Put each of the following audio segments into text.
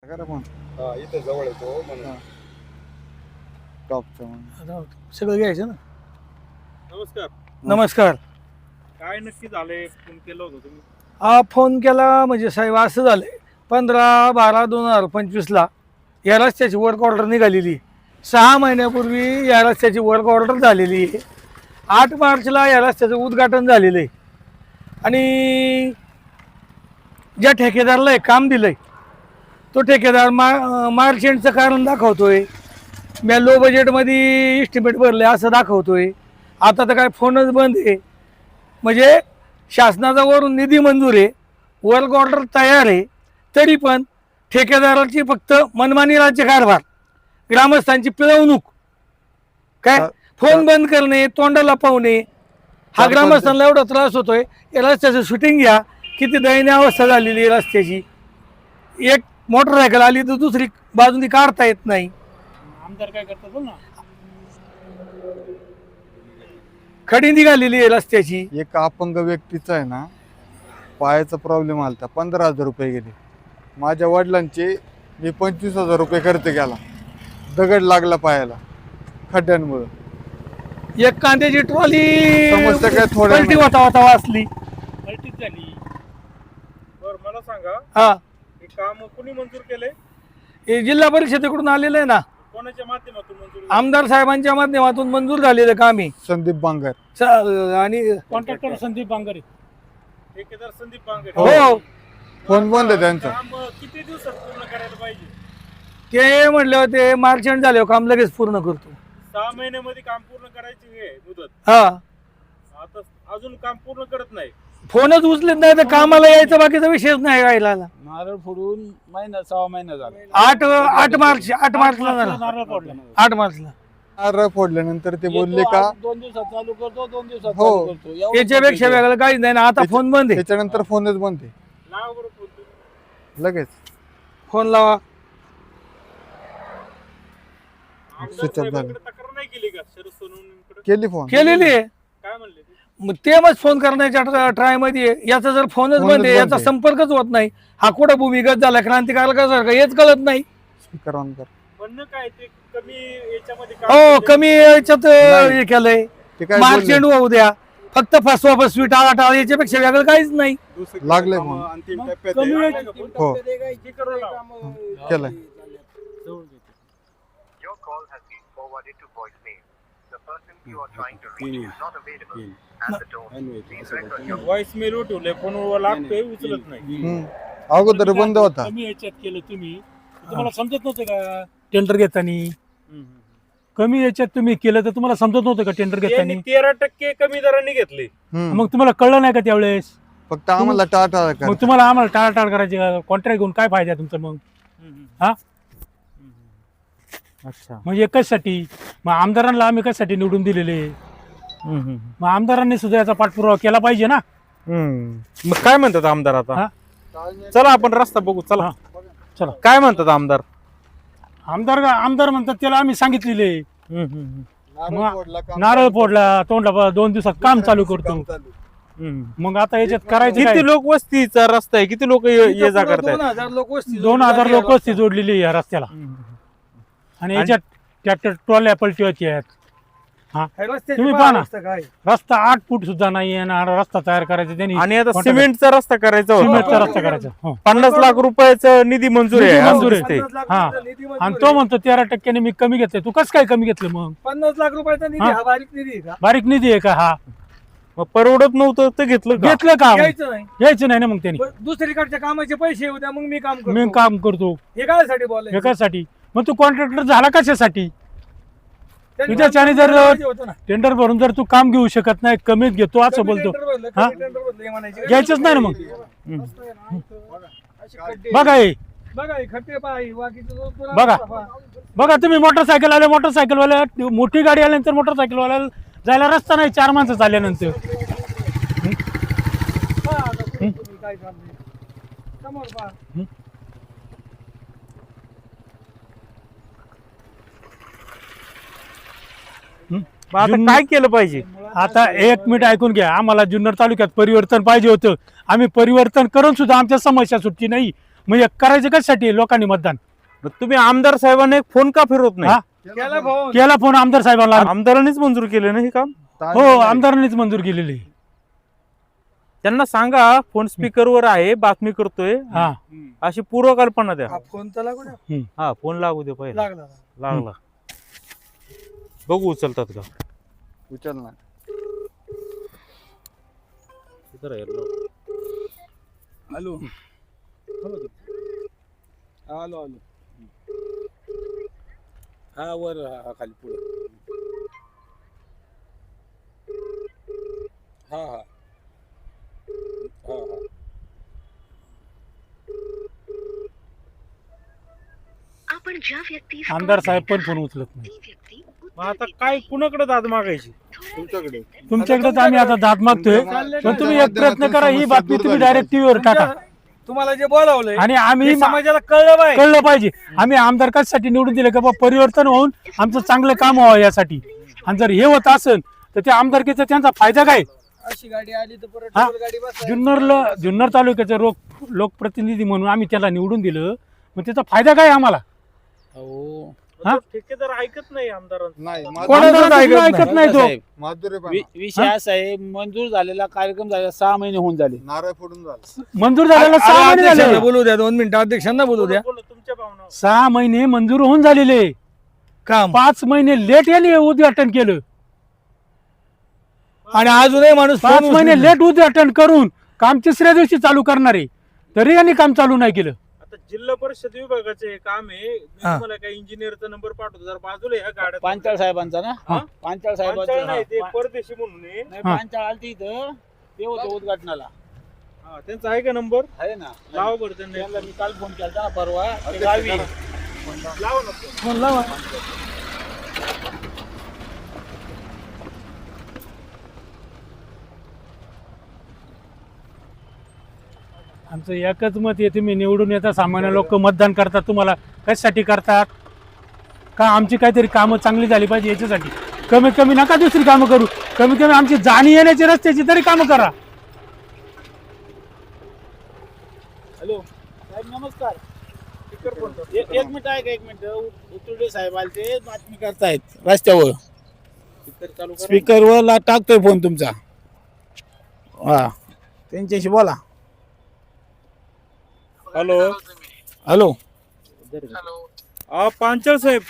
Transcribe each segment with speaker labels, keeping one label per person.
Speaker 1: करा पण
Speaker 2: हा इथे जवळ येतो म्हणून.
Speaker 1: टॉपचं म्हणून.
Speaker 3: आता सगळं घ्यायचं ना.
Speaker 2: नमस्कार.
Speaker 3: नमस्कार.
Speaker 2: काय नक्की झाले फोन केलं होतं तुम्ही?
Speaker 3: हा फोन केला म्हणजे साहेब असं झालंय 15/12/2025ला या रस्त्याची वर्क ऑर्डर निघालेली. 6 महिन्यापूर्वी या रस्त्याची वर्क ऑर्डर झालेली आहे. 8 मार्चला या रस्त्याचं उद्घाटन झालेलं आहे आणि ज्या ठेकेदाराला हे काम दिलंय तो ठेकेदार मार्च एंडचं कारण दाखवतोय. मी लो बजेटमध्ये इस्टिमेट भरले असं दाखवतोय. आता तर काय फोनच बंद आहे. म्हणजे शासनाचा वरून निधी मंजूर आहे, वर्क ऑर्डर तयार आहे, तरी पण ठेकेदाराची फक्त मनमानी राज्य कारभार, ग्रामस्थांची पिळवणूक, काय फोन बंद करणे, तोंडाला पावणे, हा ग्रामस्थांना एवढा त्रास होतोय. या रस्त्याचं शूटिंग घ्या, किती दयनीय अवस्था झालेली आहे रस्त्याची. एक मोटरसायकल आली तर दुसरी बाजूनी काढता येत नाही.
Speaker 2: आमदार काय करतात बोल ना.
Speaker 3: खडी निघालेली आहे रस्त्याची.
Speaker 1: एक अपंग व्यक्तीचा आहे ना पायाचा प्रॉब्लेम आलता, 15,000 रुपये गेले. माझ्या वडिलांचे मी 25,000 रुपये खर्च केला. दगड लागला पायाला खड्ड्यांमुळे.
Speaker 3: एक कांद्याची ट्रॉली
Speaker 1: समस्या काय थोड्या
Speaker 3: पलटी
Speaker 1: नाही.
Speaker 3: होता वाचली.
Speaker 2: पलटीच झाली. बर मला सांगा
Speaker 3: हा,
Speaker 2: हे काम कुणी मंजूर केले?
Speaker 3: हे जिल्हा परिषदेकडून आलेलं आहे ना.
Speaker 2: कोणाच्या माध्यमातून मंजूर झाले?
Speaker 3: आमदार साहेबांच्या माध्यमातून मंजूर झालेलं काम आहे.
Speaker 1: संदीप बांगर.
Speaker 3: आणि
Speaker 2: कॉन्ट्रॅक्टर संदीप बांगरे, ठेकेदार संदीप बांगरे.
Speaker 3: हो,
Speaker 1: फोन बंद आहे त्यांचा.
Speaker 2: काम किती दिवसात पूर्ण करायला पाहिजे?
Speaker 3: ते म्हणले होते मार्च एंड झाले काम लगेच पूर्ण करतो.
Speaker 2: 6 महिन्यामध्ये काम पूर्ण करायची हे मुदत.
Speaker 3: हा,
Speaker 2: आता अजून काम पूर्ण करत नाही.
Speaker 3: फोनच उचलत नाही तर कामाला यायचा बाकीचा विषयच नाही राहिला.
Speaker 4: नारळ फोडून महिना 6 महिना झाला.
Speaker 3: 8 मार्चला झाला.
Speaker 2: नारळ फोडला.
Speaker 3: 8 मार्चला
Speaker 1: नारळ फोडल्यानंतर ते बोलले
Speaker 4: येतो,
Speaker 1: का
Speaker 4: 2 दिवसात चालू करतो, 2 दिवसात
Speaker 1: हो.
Speaker 4: चालू करतो. एवढं
Speaker 3: याच्यापेक्षा
Speaker 4: करतो.
Speaker 3: वेगळं काहीच नाही ना. आता फोन बंद आहे.
Speaker 1: त्याच्यानंतर फोनच बंद आहे
Speaker 2: नाव बरोबर बोलतो.
Speaker 1: लगेच.
Speaker 3: फोन लावा.
Speaker 2: आमदार
Speaker 1: Switch off झालं.
Speaker 2: साहेबांकडे तक्रार नाही केली का शरद सोनवणेंकडे?
Speaker 1: केली फोन.
Speaker 3: केलेली आहे.
Speaker 2: काय म्हणले ते?
Speaker 3: मग ते मग फोन करण्याच्या ट्राय मध्ये आहे. याचा जर फोनच
Speaker 1: फोनच
Speaker 3: बंद आहे,
Speaker 1: बंद
Speaker 3: याचा
Speaker 1: आहे.
Speaker 3: संपर्कच होत नाही. हा कुठं भूमिगत झाला क्रांतिकारकासारखं हेच कळत नाही.
Speaker 1: स्पीकर ऑन कर.
Speaker 2: म्हणणं काय ते कमी याच्यामध्ये
Speaker 3: हो,
Speaker 2: केलंय?
Speaker 3: कमी याच्यात
Speaker 1: नाही.
Speaker 3: हे केलंय.
Speaker 1: ते काय
Speaker 3: मार्च
Speaker 1: बोलले?
Speaker 3: एंड होऊ द्या, फक्त फसवा फसवी टाळा याच्यापेक्षा वेगळं काहीच नाही.
Speaker 1: लागले फोन.
Speaker 2: अंतिम
Speaker 4: मग
Speaker 2: टप्प्यात
Speaker 4: कमी
Speaker 2: आहे.
Speaker 4: वेळ-
Speaker 2: लागलं का फोन?
Speaker 1: हो.
Speaker 2: हे करून लावा.
Speaker 1: केलंय.
Speaker 2: जवळ घेतो.
Speaker 5: Your call has been forwarded to voicemail. The person you are trying to reach is not available. At the tone, please record your
Speaker 2: voice mail ठेवलंय, फोनवर लागतोय, उचलत नाही.
Speaker 1: अगोदर बंद होता.
Speaker 6: कमी याच्यात केलं तुम्ही, तुम्हाला समजत नव्हतं का टेंडर घेताना? कमी याच्यात तुम्ही केलं तर तुम्हाला समजत नव्हतं का टेंडर
Speaker 2: यांनी
Speaker 6: घेताना?
Speaker 2: 13% कमी दराने घेतले.
Speaker 1: हम्म.
Speaker 6: मग तुम्हाला कळलं नाही का त्यावेळेस?
Speaker 1: फक्त आम्हाला टाटा
Speaker 6: मग
Speaker 1: कर.
Speaker 6: तुम्हाला आम्हाला टाळाटाळ करायची, कॉन्ट्रॅक्ट घेऊन काय फायदा तुमचा? मग हा,
Speaker 4: अच्छा.
Speaker 6: म्हणजे कशासाठी? मग आमदारांना आम्ही कशासाठी निवडून दिलेले? मग आमदारांनी सुद्धा याचा पाठपुरावा केला पाहिजे ना.
Speaker 7: मग काय म्हणतात आमदार आता?
Speaker 6: हा?
Speaker 7: चला आपण रस्ता बघू. चला
Speaker 6: हा. चला.
Speaker 7: काय म्हणतात आमदार?
Speaker 6: आमदार म्हणतात त्याला आम्ही सांगितलेले,
Speaker 1: नारळ फोडला, काम
Speaker 6: नारळ
Speaker 1: चालू.
Speaker 6: फोडला, तोंडला 2 दिवसात काम चालू करतो.
Speaker 1: काम चालू.
Speaker 6: मग आता याच्यात करायचं काय?
Speaker 7: किती लोक वस्तीचा रस्ता आहे, किती लोक ये जा करतायत?
Speaker 3: 2,000 लोक वस्ती
Speaker 6: 2,000 लोक वस्ती जोडलेली आहे या रस्त्याला. आणि याच्यात ट्रॅक्टर ट्रॉल्या पलटी होत्यात. हा, तुम्ही पहा ना. रस्ता 8 फूट सुद्धा नाही आहे ना. रस्ता तयार करायचा त्यांनी,
Speaker 7: आणि आता सिमेंटचा रस्ता करायचा
Speaker 6: सिमेंटचा
Speaker 7: होता.
Speaker 6: रस्ता करायचा. हो.
Speaker 7: 50 लाख रुपयाचा निधी मंजूर आहे.
Speaker 6: निधी मंजूर
Speaker 7: असं
Speaker 6: आहे.
Speaker 7: दिसतंय.
Speaker 6: हा. आणि तो म्हणतो 13% मी कमी घेतलंय. तू कसं काय कमी घेतलं? मग
Speaker 3: 50 लाख रुपयाचा निधी
Speaker 6: हा?
Speaker 3: हा बारीक निधी आहे का?
Speaker 6: बारीक निधी आहे का हा?
Speaker 7: मग परवडत नव्हतं तर घेतलं का?
Speaker 6: घेतलं का?
Speaker 3: घ्यायचं नाही.
Speaker 6: घ्यायचं नाही ना मग त्यांनी.
Speaker 3: दुसरीकडच्या कामाचे पैसे येऊ द्या, मग मी काम
Speaker 6: मी
Speaker 3: करतो.
Speaker 6: काम करतो
Speaker 3: हे कायसाठी बोलायचं?
Speaker 6: एकासाठी. मग तू कॉन्ट्रॅक्टर झाला कशासाठी?
Speaker 3: त्यांनी
Speaker 6: त्याच्याने जर
Speaker 3: पाहिजे होतं ना.
Speaker 6: टेंडर भरून जर तू काम घेऊ शकत नाही, कमीत घेतो असं
Speaker 3: कमी
Speaker 6: बोलतो.
Speaker 3: टेंडर भरलं,
Speaker 6: हा?
Speaker 3: कमी टेंडर भरलं हे म्हणायचे.
Speaker 6: घ्यायचंच नाही ना मग.
Speaker 3: असे खड्डे.
Speaker 6: बघा हे,
Speaker 3: बघा हे खड्डे पहा, हे बाकीचं जो पुरा
Speaker 6: बघा.
Speaker 3: रस्ता पहा.
Speaker 6: बघा तुम्ही मोटरसायकल आले, मोटरसायकलवाल्या मोठी गाडी आल्यानंतर मोटरसायकलवाल्याला जायला रस्ता नाही 4 माणसं चालल्यानंतर.
Speaker 3: पहा आता पुढे तुम्ही काय चाललंय. समोर पहा.
Speaker 7: मग आता काय केलं पाहिजे?
Speaker 6: आता 1 मिनिट ऐकून घ्या. आम्हाला जुन्नर तालुक्यात परिवर्तन पाहिजे होतं. आम्ही परिवर्तन करून सुद्धा आमच्या समस्या सुटली नाही. म्हणजे करायचं कशासाठी लोकांनी मतदान?
Speaker 7: मग तुम्ही आमदार साहेबांना एक फोन का फिरवत
Speaker 6: हा?
Speaker 7: नाही?
Speaker 6: केला फोन आमदार साहेबांना.
Speaker 7: आमदारांनीच मंजूर केलं ना हे काम.
Speaker 6: हो, आमदारांनीच मंजूर केलेली.
Speaker 7: त्यांना सांगा फोन स्पीकरवर आहे, बातमी करतोय,
Speaker 6: हा,
Speaker 7: अशी पूर्वकल्पना द्या.
Speaker 3: फोन तर लागू द्या.
Speaker 7: हा फोन लागू दे पहिले.
Speaker 3: लागला.
Speaker 7: लागला. बघू उचलतात का.
Speaker 1: उचल ना.
Speaker 4: हॅलो हॅलो हा वर हा खाली पुढे हा हा हा हा
Speaker 8: आपण ज्या व्यक्तीस
Speaker 6: आमदार साहेब पण फोन उचलत नाही.
Speaker 8: ती व्यक्ती
Speaker 7: मग आता काय कुणाकडे दाद मागायची?
Speaker 1: तुमच्याकडे
Speaker 6: तुमच्याकडेच आम्ही आता दाद मागतोय. पण तुम्ही एक प्रयत्न करा, ही बातमी तुम्ही डायरेक्ट टीव्हीवर टाका
Speaker 3: तुम्हाला जे बोलावलंय
Speaker 6: आणि आम्ही
Speaker 3: हे समाजाला कळलं पाहिजे.
Speaker 6: कळलं पाहिजे. आम्ही आमदार कशासाठी निवडून दिले का बा परिवर्तन होऊन आमचं चांगलं काम व्हावं यासाठी. आणि जर हे होत असेल तर त्या आमदारकीचा त्यांचा फायदा काय?
Speaker 3: अशी गाडी आली तर परत
Speaker 6: हा?
Speaker 3: डबल गाडी बसायची.
Speaker 6: जुन्नर तालुक्याचे लोकप्रतिनिधी म्हणून आम्ही त्याला निवडून दिलं, मग त्याचा फायदा काय आम्हाला?
Speaker 4: अहो
Speaker 6: हा?
Speaker 7: ठेकेदार ऐकत नाही आमदारांचं.
Speaker 1: नाही
Speaker 6: कोणाचं ऐकत नाही तो.
Speaker 4: साहेब,
Speaker 1: माधुरी
Speaker 4: विषय असा आहे, मंजूर झालेला कार्यक्रम झाला 6 महिने होऊन झाले.
Speaker 1: नारळ फोडून झाला.
Speaker 6: मंजूर झालेला 6 महिने
Speaker 3: अध्यक्षांना
Speaker 6: झाले.
Speaker 3: बोलू द्या, 2 मिनिटं अध्यक्षांना बोलू द्या.
Speaker 7: बोला तुमच्या भावना.
Speaker 6: 6 महिने मंजूर होऊन झालेले.
Speaker 3: काम
Speaker 6: 5 महिने लेट याने उद्घाटन केलं.
Speaker 3: आणि अजूनही माणूस
Speaker 6: 5 महिने लेट उद्घाटन करून काम 3ऱ्या दिवशी चालू करणार आहे, तरी यांनी काम चालू नाही केलं.
Speaker 7: आता जिल्हा परिषद विभागाचे हे काम आहे. मी
Speaker 3: हा.
Speaker 7: तुम्हाला काही इंजिनियरचा नंबर पाठवतो, जर बाजूला ह्या गाड्या
Speaker 4: पांचाळ साहेबांचा ना
Speaker 6: हा.
Speaker 4: पांचाळ
Speaker 7: पांचाळ नाही, ते
Speaker 4: साहेबांचा
Speaker 7: परदेशी म्हणून आहे.
Speaker 4: नाही
Speaker 6: हा.
Speaker 4: पांचाळ आलती इथं ते होतं उद्घाटनाला
Speaker 7: हा, त्यांचा आहे का नंबर?
Speaker 4: आहे ना.
Speaker 7: लावा बरं त्यांना.
Speaker 4: त्यांना मी काल फोन केला परवा ते गावी आहे.
Speaker 7: लावा ना phone.
Speaker 6: फोन लावा. आमचं एकच मत आहे, तुम्ही निवडून येता, सामान्य लोक मतदान करतात, तुम्हाला कशासाठी करतात? का आमची काहीतरी कामं चांगली झाली पाहिजे याच्यासाठी. कमीत कमी नका दुसरी कामं करू, कमीत कमी आमची जाणी येण्याची रस्त्याची तरी कामं करा.
Speaker 4: हॅलो साहेब नमस्कार. एक मिनिट आहे का? एक मिनिट. उतुर्डे साहेब आलते, बातमी करतायत रस्त्यावर. स्पीकरवर टाकतोय फोन तुमचा. हा त्यांच्याशी बोला.
Speaker 7: हॅलो.
Speaker 4: हॅलो
Speaker 7: पांचाळ साहेब,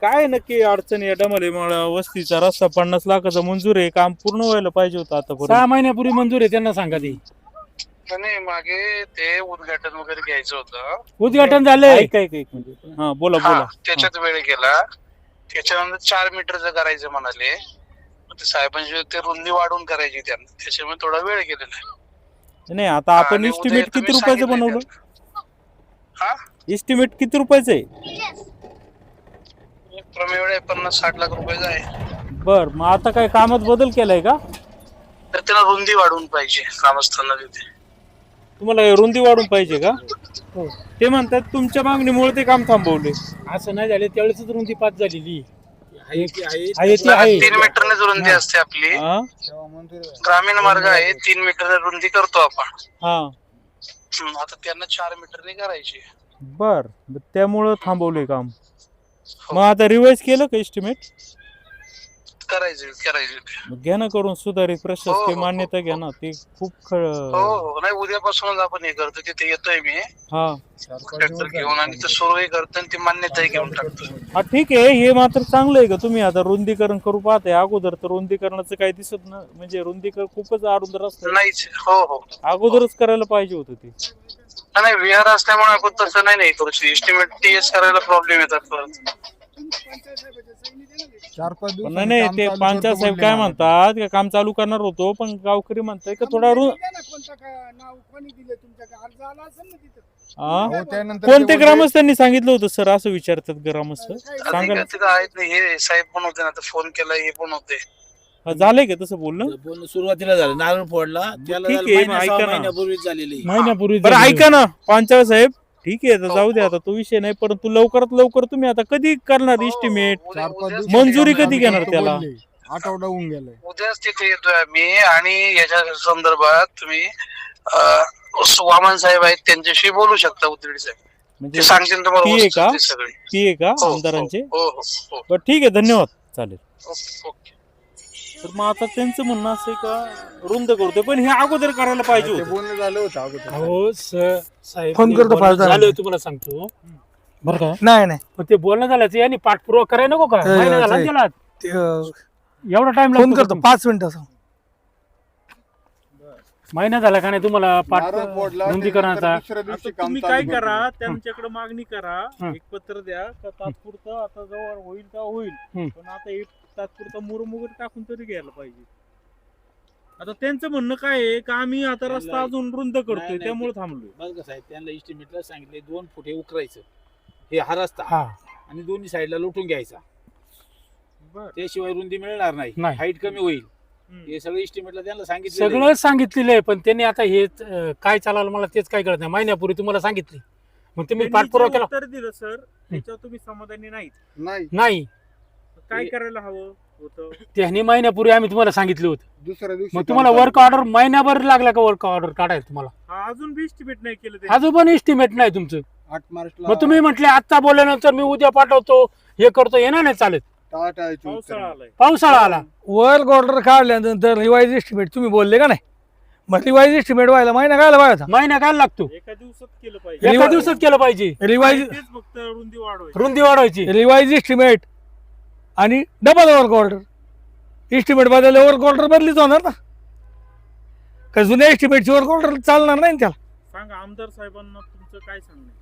Speaker 7: काय नक्की अडचण आहे? डमलेमाळा वस्तीचा रस्ता 50 लाखाचा मंजूर आहे, काम पूर्ण व्हायला पाहिजे होतं
Speaker 6: 6 महिन्यापूर्वी मंजूर आहे, त्यांना सांगा. ते
Speaker 5: नाही मागे ते उद्घाटन वगैरे घ्यायचं होतं.
Speaker 6: उद्घाटन झालंय.
Speaker 7: ऐका एक मिनिट. हा बोला
Speaker 5: हा,
Speaker 7: बोला.
Speaker 5: त्याच्यात वेळ गेला. त्याच्यानंतर 4 मीटरचं करायचं म्हणाले. मग ते साहेबांची ते रुंदी वाढवून करायची त्यांना, त्याच्यामुळे थोडा वेळ गेलेला आहे.
Speaker 7: नाही आता आपण
Speaker 5: आणि
Speaker 7: इस्टिमेट
Speaker 5: उद्या
Speaker 7: किती
Speaker 5: तुम्ही
Speaker 7: रुपयाचं
Speaker 5: सांगितलंय
Speaker 7: बनवलं?
Speaker 5: हा,
Speaker 7: इस्टिमेट किती रुपयाचं आहे?
Speaker 5: प्रमेय 50-60 लाख रुपयाचा आहे.
Speaker 7: बर, मग आता काय कामात बदल केलाय का?
Speaker 5: तर त्याला रुंदी वाढवून पाहिजे ग्रामस्थांना तिथे.
Speaker 7: तुम्हाला रुंदी वाढून पाहिजे का? ते म्हणतात तुमच्या मागणीमुळे ते काम थांबवले.
Speaker 6: असं नाही झालं, त्यावेळेस रुंदी 5 झालेली आहे. ती आहे.
Speaker 5: 3 मीटरने रुंदी असते आपली.
Speaker 7: हा
Speaker 5: ग्रामीण मार्ग आहे, 3 मीटरने रुंदी करतो आपण.
Speaker 7: हा
Speaker 5: आता त्यांना 4 मीटरने करायची.
Speaker 7: बर, त्यामुळं थांबवले काम. मग आता रिवाइज केलं का इस्टिमेट?
Speaker 5: करायचे
Speaker 7: घ्या ना करून सुधारित प्रशासकीय
Speaker 5: हो.
Speaker 7: मान्यता घ्या ना. ते खूप
Speaker 5: हो नाही, उद्यापासूनच आपण हे करतो. तिथे येतोय मी
Speaker 7: हा
Speaker 5: ट्रॅक्टर घेऊन आणि ते सुरुवाही करतो आणि ती मान्यता घेऊन टाकतो.
Speaker 7: हा ठीक आहे. हे मात्र चांगलं आहे का तुम्ही आता रुंदीकरण करू पाहताय. अगोदर तर रुंदीकरणाचं काही दिसत ना, म्हणजे रुंदीकरण खूपच अरुंद रस्ता
Speaker 5: नाहीच. हो हो
Speaker 7: अगोदरच करायला पाहिजे होतं ते.
Speaker 5: नाही, विहार असल्यामुळे आपण तसं नाही करू शकतो. एस्टिमेट टीएस करायला प्रॉब्लेम येतात परत.
Speaker 1: 4-5 दिवस
Speaker 7: नाही ते पांचाळ साहेब काय म्हणतात का काम चालू करणार होतो, पण गावकरी म्हणताय का थोडा कोणत्या ग्रामस्थांनी सांगितलं होतं सर असं विचारतात ग्रामस्थ? सांगा
Speaker 5: तिथं आहेत ना, हे साहेब पण होते ना, फोन केला हे पण होते.
Speaker 7: ना. झालंय का तसं बोलणं?
Speaker 4: बोलणं सुरुवातीला झालं, नारळ फोडला त्याला
Speaker 7: ठीक आहे, मग ऐका ना.
Speaker 4: महिन्यापूर्वीच झालेली.
Speaker 6: महिन्यापूर्वी
Speaker 7: बरं ऐका ना पांचाळ साहेब, ठीक आहे आता जाऊ दे, आता तो विषय नाही, परंतु लवकरात लवकर तुम्ही आता कधी करणार इस्टिमेट?
Speaker 1: 4-5 दिवस
Speaker 7: मंजुरी कधी घेणार त्याला?
Speaker 1: आठवडा होऊन गेलाय.
Speaker 5: उद्याच तिथे येतोय आम्ही आणि याच्या संदर्भात तुम्ही वामन साहेब आहेत त्यांच्याशी बोलू शकता उतरडी साहेब.
Speaker 7: म्हणजे
Speaker 5: ते सांगतील तुम्हाला
Speaker 7: ती आहे का?
Speaker 5: वस्तुस्थिती सगळी.
Speaker 7: ती आहे का
Speaker 5: हो, हो,
Speaker 7: आमदारांचे?
Speaker 5: हो हो हो
Speaker 7: बरं ठीक आहे, धन्यवाद. चालेल.
Speaker 5: ओके.
Speaker 7: तर मग आता त्यांचं म्हणणं असं आहे का रुंद करतोय, पण हे अगोदर करायला पाहिजे
Speaker 1: ते
Speaker 7: होतं.
Speaker 1: बोलणं झालं होतं अगोदर.
Speaker 6: अहो साहेब
Speaker 3: फोन करतो
Speaker 6: बोलणं
Speaker 3: फायदा
Speaker 6: झालं
Speaker 3: नाही.
Speaker 6: तुम्हाला सांगतो बरं का.
Speaker 3: नाही नाही
Speaker 6: पण ते बोलणं झालं यांनी पाठपुरावा करायला नको का? महिना झाला ना त्याला.
Speaker 3: ते,
Speaker 6: एवढा टाइम
Speaker 3: फोन करतो 5 मिनिटं.
Speaker 6: महिना झाला का नाही तुम्हाला
Speaker 1: नारळ फोडला,
Speaker 6: रुंदीकरणाचा?
Speaker 1: त्यानंतर दुसऱ्या
Speaker 7: आता
Speaker 1: दिवशी काम
Speaker 7: तुम्ही
Speaker 1: चालू
Speaker 7: काय
Speaker 1: करतो.
Speaker 7: करा, त्यांच्याकडे मागणी करा,
Speaker 6: हं.
Speaker 7: एक पत्र द्या का तात्पुरतं आता जवळ होईल का होईल,
Speaker 6: हं.
Speaker 7: पण आता एक तात्पुरता मुरुम वगैरे टाकून तरी घ्यायला पाहिजे. आता त्यांचं म्हणणं काय आहे का आम्ही आता रस्ता अजून रुंद करतोय
Speaker 4: नाही,
Speaker 7: त्यामुळे थांबलोय.
Speaker 4: बघ का साहेब, त्यांना इस्टिमेटला सांगितले 2 फूट हे उकरायचं, हे हा रस्ता
Speaker 6: हा
Speaker 4: आणि दोन्ही साईडला लुटून घ्यायचा,
Speaker 7: बरं.
Speaker 4: त्याशिवाय रुंदी मिळणार नाही,
Speaker 6: नाही.
Speaker 4: हाईट कमी होईल.
Speaker 7: हं.
Speaker 4: हे सगळं इस्टिमेटला त्यांना सांगितलं.
Speaker 6: सगळं सांगितलेलं आहे, पण त्यांनी आता हे काय चालायला मला तेच काय कळत नाही. महिन्यापूर्वी तुम्हाला सांगितले, मग तुम्ही
Speaker 7: त्यांनी
Speaker 6: पाठपुरावा
Speaker 7: जे
Speaker 6: केला
Speaker 7: उत्तर दिलं सर, त्याच्यावर तुम्ही समाधानी नाहीत.
Speaker 1: नाही,
Speaker 6: नाही.
Speaker 7: काय करायला हवं होतं?
Speaker 6: त्यांनी महिन्यापूर्वी आम्ही तुम्हाला सांगितलं होतं.
Speaker 1: दुसऱ्या दिवशी
Speaker 6: मग
Speaker 1: काम
Speaker 6: तुम्हाला
Speaker 1: चालू
Speaker 6: वर्क ऑर्डर महिन्याभर लागला का वर्क ऑर्डर काढायला तुम्हाला?
Speaker 7: हा, अजून बी इस्टिमेट नाही केलं त्यांनी.
Speaker 6: अजून पण इस्टिमेट नाही तुमचं.
Speaker 1: 8 मार्चला
Speaker 6: मग तुम्ही म्हटले आता बोलल्यानंतर मी उद्या पाठवतो, हे करतो, येणार नाही चालत.
Speaker 1: टाळाटाळीची
Speaker 7: पावसाळा
Speaker 1: उत्तरं.
Speaker 7: आलाय.
Speaker 6: पावसाळा आला.
Speaker 3: वर्क ऑर्डर काढल्यानंतर रिवाइज एस्टिमेट तुम्ही बोलले का नाही? मग रिवाइज एस्टिमेट व्हायला महिना काय व्हायचा?
Speaker 6: महिना काय लागतो?
Speaker 7: एका दिवसात केलं पाहिजे.
Speaker 6: एका दिवसात केलं पाहिजे.
Speaker 3: रिवाइज
Speaker 7: तेच फक्त रुंदी वाढवायची.
Speaker 6: रुंदी वाढवायची.
Speaker 3: रिवाइज एस्टिमेट आणि डबल वर्क ऑर्डर. एस्टिमेट बदलले वर्क ऑर्डर बदलीच होणार ना, का जुन्या एस्टिमेटची वर्क ऑर्डर चालणार नाही ना त्याला.
Speaker 7: सांगा आमदार साहेबांना तुमचं काय सांगणं आहे?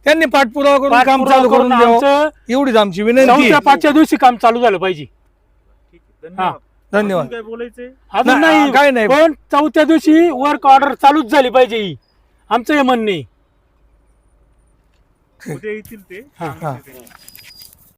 Speaker 3: त्यांनी पाठपुरावा करून काम चालू करून द्यावं,
Speaker 6: आमचं
Speaker 3: एवढीच आमची विनंती
Speaker 6: चौथ्या
Speaker 3: आहे.
Speaker 6: 5च्या दिवशी काम चालू झालं पाहिजे.
Speaker 7: ठीक आहे, धन्यवाद.
Speaker 3: धन्यवाद.
Speaker 7: अजून काय बोलायचंय?
Speaker 6: अजून
Speaker 3: नाही,
Speaker 6: नाही,
Speaker 3: काय नाही.
Speaker 6: पण चौथ्या दिवशी वर्क ऑर्डर चालूच झाली पाहिजे ही आमचं हे म्हणणे.
Speaker 7: उद्या येतील ते.
Speaker 6: हा.
Speaker 7: सांगतील ते.